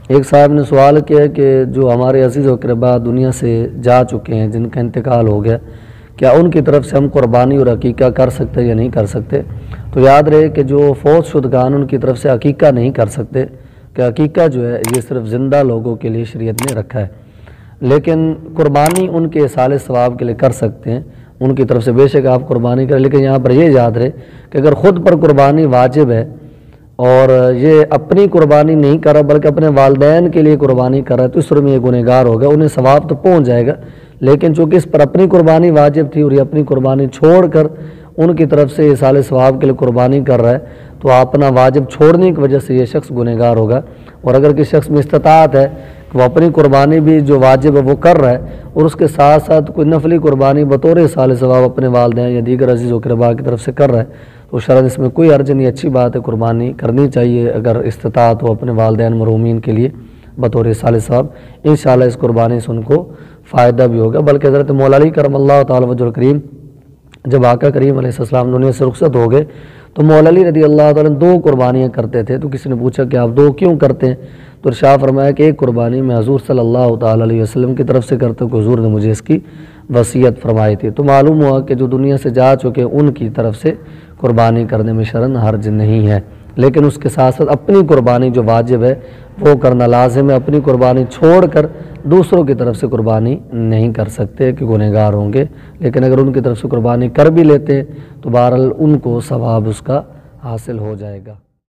ایک صاحب نے سوال کیا کہ جو ہمارے عزیز و اقربا دنیا سے جا چکے ہیں، جن کا انتقال ہو گیا، کیا ان کی طرف سے ہم قربانی اور عقیقہ کر سکتے یا نہیں کر سکتے؟ تو یاد رہے کہ جو فوت شدگان ان کی طرف سے عقیقہ نہیں کر سکتے، کہ عقیقہ جو ہے یہ صرف زندہ لوگوں کے لیے شریعت نے رکھا ہے، لیکن قربانی ان کے اصال ثواب کے لیے کر سکتے ہیں، ان کی طرف سے بے شک آپ قربانی کریں، لیکن یہاں پر یہ یاد رہے کہ اگر خود پر قربانی واجب ہے اور یہ اپنی قربانی نہیں کر رہا بلکہ اپنے والدین کے لیے قربانی کر رہا ہے، تو اس صورت میں یہ گنہگار ہوگا، انہیں ثواب تو پہنچ جائے گا، لیکن چونکہ اس پر اپنی قربانی واجب تھی اور یہ اپنی قربانی چھوڑ کر ان کی طرف سے اصال ثواب کے لیے قربانی کر رہا ہے، تو اپنا واجب چھوڑنے کی وجہ سے یہ شخص گنہگار ہوگا۔ اور اگر کسی شخص میں استطاعت ہے کہ وہ اپنی قربانی بھی جو واجب ہے وہ کر رہا ہے اور اس کے ساتھ ساتھ کوئی نفلی قربانی بطور اصال ثواب اپنے والدین یا دیگر عزیز و اقربا کی طرف سے کر رہا ہے، تو شرعاً اس میں کوئی حرج نہیں، اچھی بات ہے، قربانی کرنی چاہیے اگر استطاعت ہو اپنے والدین مرحومین کے لیے بطور اصال ثواب۔ انشاءاللہ اس قربانی سے ان کو فائدہ بھی ہوگا۔ بلکہ حضرت مولا علی کرم اللہ تعالی وجہ الکریم جب آقا کریم علیہ السلام دنیا سے رخصت ہو گئے تو مولا علی رضی اللہ تعالیٰ 2 قربانیاں کرتے تھے، تو کسی نے پوچھا کہ آپ 2 کیوں کرتے ہیں؟ تو ارشاد فرمایا کہ ایک قربانی میں حضور صلی اللہ تعالیٰ علیہ وسلم کی طرف سے کرتا ہوں کہ حضور نے مجھے اس کی وصیت فرمائی تھی، تو معلوم ہوا کہ جو دنیا سے جا چکے ان کی طرف سے قربانی کرنے میں شرعاً حرج نہیں ہے، لیکن اس کے ساتھ ساتھ اپنی قربانی جو واجب ہے وہ کرنا لازم ہے، اپنی قربانی چھوڑ کر دوسروں کی طرف سے قربانی نہیں کر سکتے کہ گنہگار ہوں گے، لیکن اگر ان کی طرف سے قربانی کر بھی لیتے تو بہرحال ان کو ثواب اس کا حاصل ہو جائے گا۔